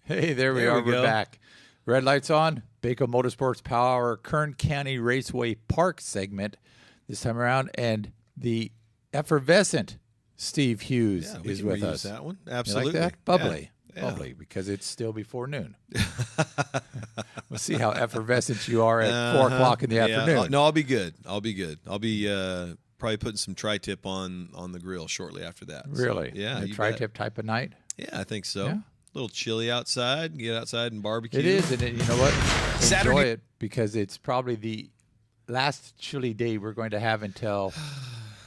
Hey, there we are. We're back. Red lights on. Baco Motorsports Power Kern County Raceway Park segment this time around, and the effervescent Steve Hughes is with us. That one, absolutely. You like that? Bubbly, bubbly, because it's still before noon. We'll see how effervescent you are at 4 o'clock in the afternoon. No, I'll be good. I'll be probably putting some tri-tip on the grill shortly after that. Really? So, yeah, a tri-tip type of night. Yeah, I think so. Yeah. A little chilly outside. Get outside and barbecue. It is, and you know what? Saturday. Enjoy it, because it's probably the last chilly day we're going to have until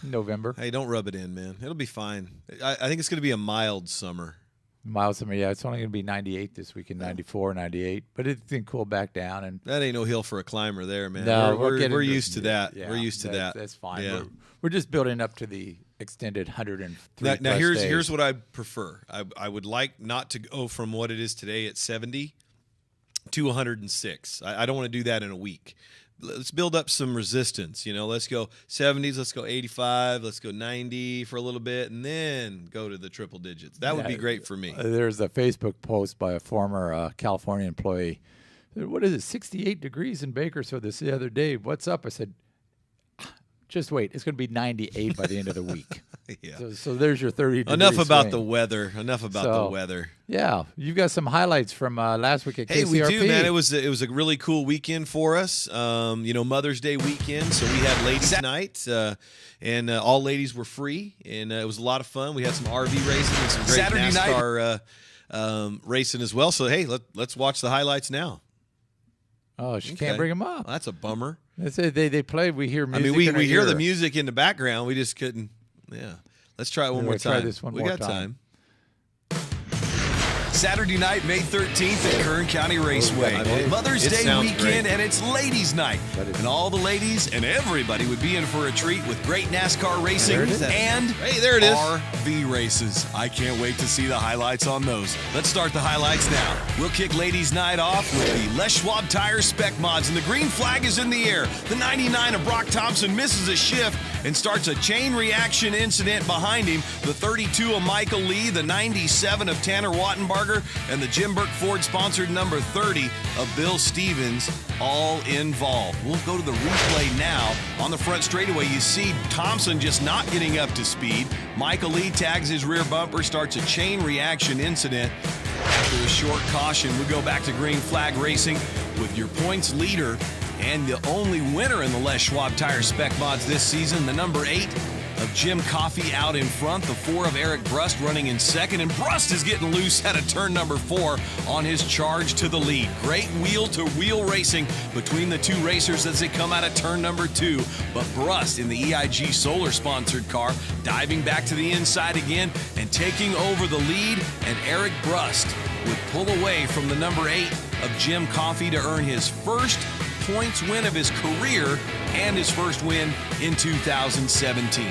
November. Hey, don't rub it in, man. It'll be fine. I think it's going to be a mild summer. Mild summer, yeah. It's only going to be 98 this weekend, 94, 98. But it's going to cool back down. And that ain't no hill for a climber there, man. No, we're used to that. Yeah, we're used to that. That's fine. Yeah. We're just building up to the extended 103 Now here's days. here's what I prefer. I would like not to go from what it is today at 70 to 106. I don't want to do that in a week. Let's build up some resistance. Let's go 70s. Let's go 85. Let's go 90 for a little bit, and then go to the triple digits. That would be great for me. There's a Facebook post by a former California employee. What is it? 68 degrees in Bakersfield this the other day. What's up? I said, just wait. It's going to be 98 by the end of the week. Yeah. So there's your 30 degree Enough about swing. the weather. Enough about the weather. Yeah, you've got some highlights from last week at KCRP. Hey, we do, man. It was a really cool weekend for us. Mother's Day weekend, so we had ladies' night, and all ladies were free, and it was a lot of fun. We had some RV racing and some great Saturday NASCAR racing as well. So hey, let's watch the highlights now. Oh, she can't bring them up. Well, that's a bummer. They play. We hear music. I mean, we hear the music in the background. We just couldn't. Yeah. Let's try it one more time. Try this one we more got time. Saturday night, May 13th at Kern County Raceway. Mother's Day weekend, great. and it's ladies' night. And all the ladies and everybody would be in for a treat with great NASCAR racing and there it is. RV races. I can't wait to see the highlights on those. Let's start the highlights now. We'll kick ladies' night off with the Les Schwab Tire Spec Mods, and the green flag is in the air. The 99 of Brock Thompson misses a shift and starts a chain reaction incident behind him. The 32 of Michael Lee, the 97 of Tanner Wattenbarger, and the Jim Burke Ford-sponsored number 30 of Bill Stevens, all involved. We'll go to the replay now. On the front straightaway, you see Thompson just not getting up to speed. Michael Lee tags his rear bumper, starts a chain reaction incident. After a short caution, we go back to green flag racing with your points leader and the only winner in the Les Schwab Tire Spec Mods this season, the number 8 of Jim Coffey out in front, the 4 of Eric Brust running in second, and Brust is getting loose at a turn number 4 on his charge to the lead. Great wheel-to-wheel racing between the two racers as they come out of turn number 2, but Brust in the EIG Solar-sponsored car diving back to the inside again and taking over the lead, and Eric Brust would pull away from the number 8 of Jim Coffey to earn his first points win of his career and his first win in 2017.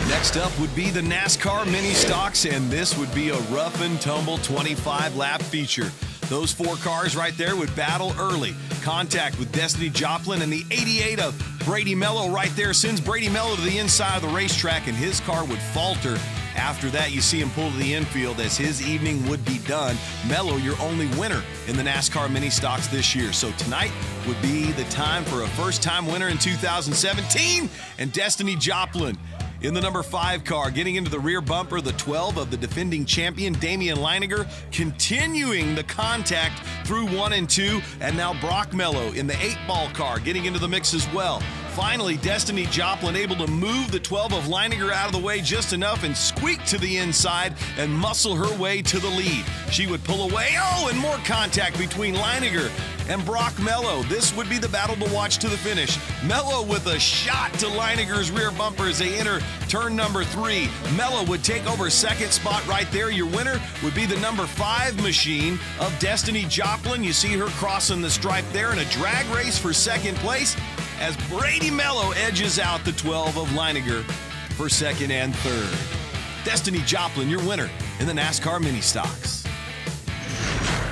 Next up would be the NASCAR Mini Stocks, and this would be a rough and tumble 25-lap feature. Those 4 cars right there would battle early. Contact with Destiny Joplin, and the 88 of Brady Mello right there sends Brady Mello to the inside of the racetrack, and his car would falter. After that, you see him pull to the infield as his evening would be done. Mello, your only winner in the NASCAR Mini Stocks this year. So tonight would be the time for a first-time winner in 2017, and Destiny Joplin in the number 5 car, getting into the rear bumper, the 12 of the defending champion, Damian Leiniger, continuing the contact through 1 and 2, and now Brock Mello in the 8-ball car, getting into the mix as well. Finally, Destiny Joplin able to move the 12 of Leiniger out of the way just enough and squeak to the inside and muscle her way to the lead. She would pull away. Oh, and more contact between Leiniger and Brock Mello. This would be the battle to watch to the finish. Mello with a shot to Leiniger's rear bumper as they enter turn number 3. Mello would take over second spot right there. Your winner would be the number 5 machine of Destiny Joplin. You see her crossing the stripe there in a drag race for second place as Brady Mello edges out the 12 of Leiniger for second and third. Destiny Joplin, your winner in the NASCAR Mini Stocks.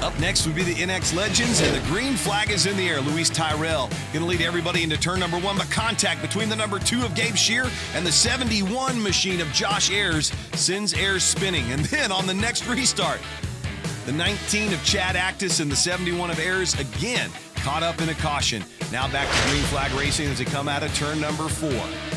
Up next would be the NX Legends, and the green flag is in the air. Luis Tyrell going to lead everybody into turn number 1, but contact between the number 2 of Gabe Shear and the 71 machine of Josh Ayers sends Ayers spinning. And then on the next restart, The 19 of Chad Actis and the 71 of Ayers again caught up in a caution. Now back to green flag racing as they come out of turn number 4.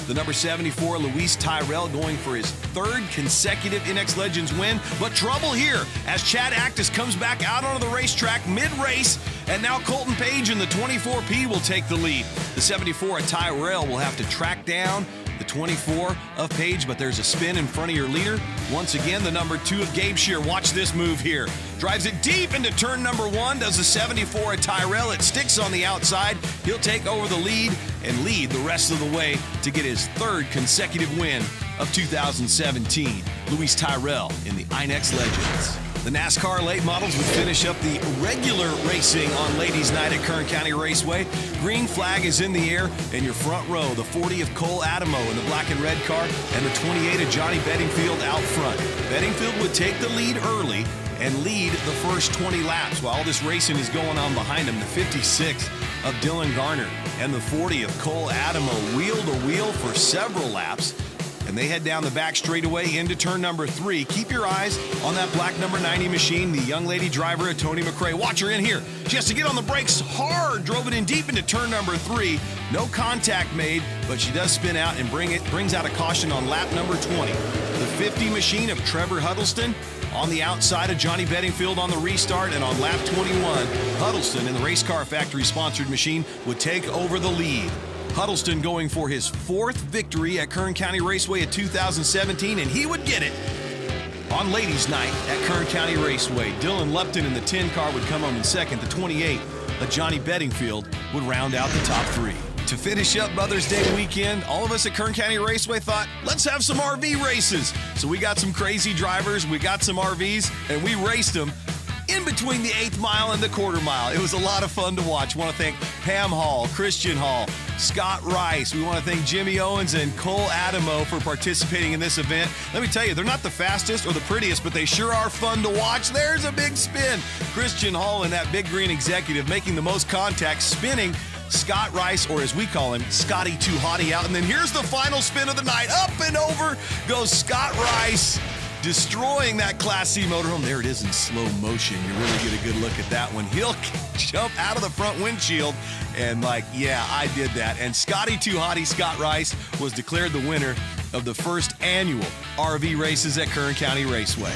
The number 74, Luis Tyrell, going for his 3rd consecutive NX Legends win. But trouble here as Chad Actis comes back out onto the racetrack mid-race. And now Colton Page in the 24P will take the lead. The 74 of Tyrell will have to track down the 24 of Page, but there's a spin in front of your leader. Once again, the number 2 of Gabe Shear. Watch this move here. Drives it deep into turn number 1. Does the 74 of Tyrell. It sticks on the outside. He'll take over the lead and lead the rest of the way to get his 3rd consecutive win of 2017. Luis Tyrell in the INEX Legends. The NASCAR late models would finish up the regular racing on Ladies' Night at Kern County Raceway. Green flag is in the air, and your front row, the 40 of Cole Adamo in the black and red car, and the 28 of Johnny Bedingfield out front. Bedingfield would take the lead early and lead the first 20 laps while all this racing is going on behind him. The 56 of Dylan Garner and the 40 of Cole Adamo wheel to wheel for several laps. And they head down the back straightaway into turn number 3. Keep your eyes on that black number 90 machine, the young lady driver, Tony McRae. Watch her in here. She has to get on the brakes hard. Drove it in deep into turn number 3. No contact made, but she does spin out and brings out a caution on lap number 20. The 50 machine of Trevor Huddleston on the outside of Johnny Bedingfield on the restart, and on lap 21, Huddleston in the Race Car Factory sponsored machine would take over the lead. Huddleston going for his 4th victory at Kern County Raceway in 2017, and he would get it on Ladies' Night at Kern County Raceway. Dylan Lupton in the 10 car would come home in 2nd. The 28 of Johnny Bedingfield would round out the top 3. To finish up Mother's Day weekend, all of us at Kern County Raceway thought, let's have some RV races. So we got some crazy drivers, we got some RVs, and we raced them in between the 8th mile and the quarter mile. It was a lot of fun to watch. We want to thank Pam Hall, Christian Hall, Scott Rice. We want to thank Jimmy Owens and Cole Adamo for participating in this event. Let me tell you, they're not the fastest or the prettiest, but they sure are fun to watch. There's a big spin. Christian Hall and that big green executive making the most contact, spinning Scott Rice, or as we call him, Scotty Too Hottie, out. And then here's the final spin of the night. Up and over goes Scott Rice, destroying that Class C motorhome. There it is in slow motion. You really get a good look at that one. He'll jump out of the front windshield and yeah, I did that. And Scotty Too Hottie, Scott Rice, was declared the winner of the first annual RV races at Kern County Raceway.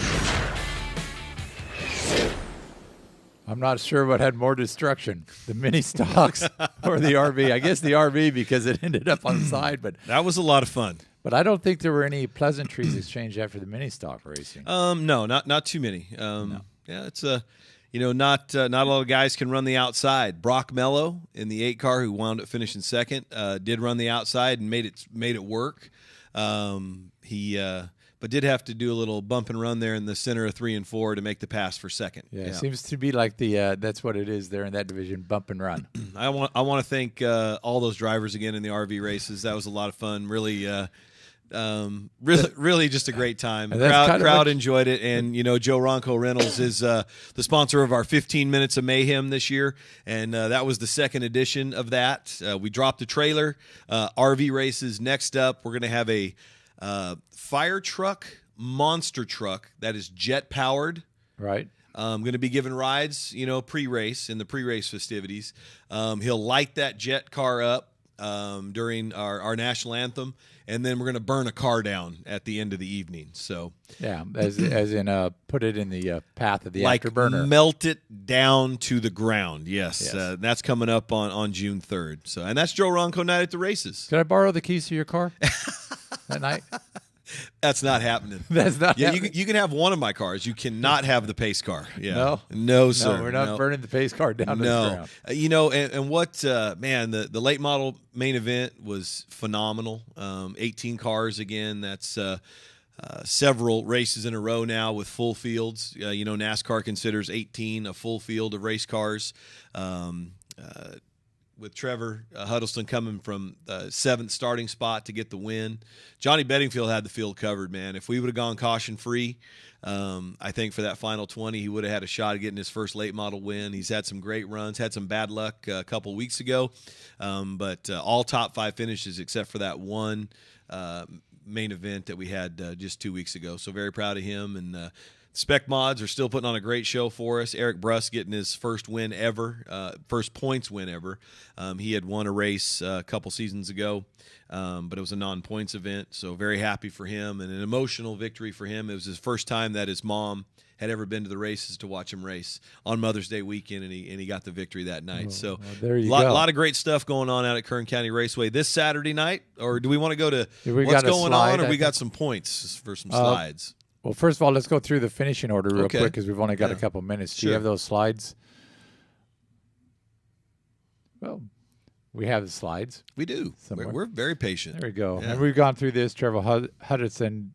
I'm not sure what had more destruction, the mini stocks or the RV. I guess the RV because it ended up on the side, but that was a lot of fun. But I don't think there were any pleasantries exchanged after the mini stock racing. No, not too many. No. Yeah, it's not a lot of guys can run the outside. Brock Mello in the 8 car, who wound up finishing 2nd, did run the outside and made it work. But did have to do a little bump and run there in the center of 3 and 4 to make the pass for 2nd. Yeah, it seems to be like that's what it is there in that division, bump and run. I want to thank all those drivers again in the RV races. That was a lot of fun. Really just a great time. Crowd enjoyed it, and Joe Ronco Reynolds is the sponsor of our 15 Minutes of Mayhem this year, and that was the 2nd edition of that. We dropped the trailer. RV races next up. We're going to have a fire truck, monster truck that is jet powered. Right. Going to be giving rides, pre-race in the pre-race festivities. He'll light that jet car up during our national anthem, and then we're going to burn a car down at the end of the evening. So yeah, as in put it in the path of the afterburner, melt it down to the ground. Yes. That's coming up on June 3rd. So, and that's Joe Ronco night at the races. Could I borrow the keys to your car that night? That's not happening. That's not happening. You can have one of my cars. You cannot have the pace car. Yeah. No, sir. No, we're not burning the pace car down to the ground. And what, man, the late model main event was phenomenal. 18 cars again. That's several races in a row now with full fields. NASCAR considers 18 a full field of race cars. With Trevor Huddleston coming from the 7th starting spot to get the win. Johnny Bedingfield had the field covered, man. If we would have gone caution-free, I think for that final 20, he would have had a shot at getting his first late model win. He's had some great runs, had some bad luck a couple weeks ago, but all top 5 finishes except for that one main event that we had just 2 weeks ago. So very proud of him, and Spec Mods are still putting on a great show for us. Eric Bruss getting his first win ever, first points win ever. He had won a race a couple seasons ago, but it was a non-points event, so very happy for him and an emotional victory for him. It was his first time that his mom had ever been to the races to watch him race on Mother's Day weekend, and he got the victory that night. So there you go. A lot of great stuff going on out at Kern County Raceway this Saturday night. Or do we want to go to we what's got a going slide, on, or I we got think. some points for some slides? Well, first of all, let's go through the finishing order real Okay. quick because we've only got a Yeah. couple minutes. Do Sure. you have those slides? Well, we have the slides. We do. Somewhere. We're very patient. There we go. Yeah. And we've gone through this. Trevor Huddleston,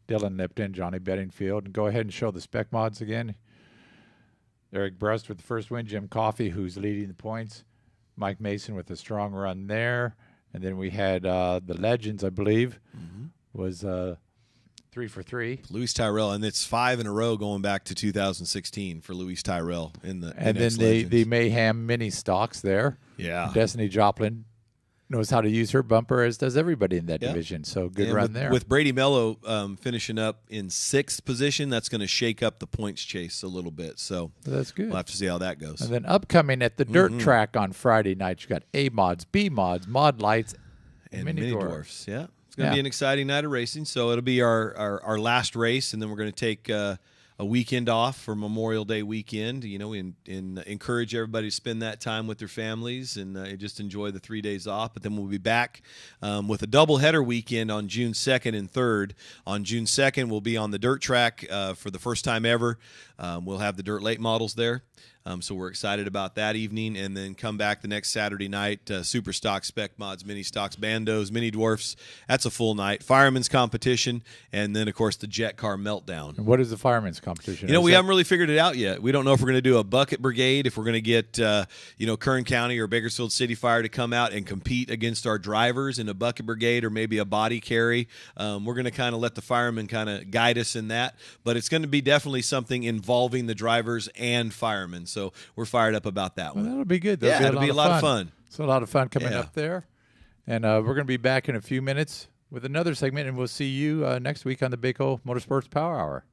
Dylan Lipton, Johnny Bedingfield. And go ahead and show the spec mods again. Eric Brust with the first win. Jim Coffey, who's leading the points. Mike Mason with a strong run there. And then we had the Legends, I believe, was 3 for 3. Luis Tyrell, and it's 5 in a row going back to 2016 for Luis Tyrell in the And NX then the Legends. Mayhem mini stocks there. Yeah. Destiny Joplin knows how to use her bumper, as does everybody in that Yeah. division. So good And run with, there. With Brady Mello finishing up in 6th position, that's going to shake up the points chase a little bit. So That's good. we'll have to see how that goes. And then upcoming at the dirt track on Friday night, you got A mods, B mods, mod lights, And mini mini dwarfs. dwarfs. Yeah. It's going to Yeah. be an exciting night of racing. So it'll be our last race, and then we're going to take a weekend off for Memorial Day weekend. You know, and encourage everybody to spend that time with their families and just enjoy the 3 days off. But then we'll be back with a doubleheader weekend on June 2nd and 3rd. On June 2nd, we'll be on the dirt track for the first time ever. We'll have the dirt late models there. So we're excited about that evening, and then come back the next Saturday night, super stock, spec mods, mini stocks, bandos, mini dwarfs. That's a full night. Fireman's competition, and then, of course, the jet car meltdown. And what is the fireman's competition? You know, Is we that- haven't really figured it out yet. We don't know if we're going to do a bucket brigade, if we're going to get, Kern County or Bakersfield City Fire to come out and compete against our drivers in a bucket brigade or maybe a body carry. We're going to kind of let the firemen kind of guide us in that, but it's going to be definitely something involving the drivers and firemen. So we're fired up about that Well, one. that'll be good. Yeah, That'll it'll be a lot of fun. So a lot of fun coming Yeah. up there. And we're going to be back in a few minutes with another segment, and we'll see you next week on the Baco Motorsports Power Hour.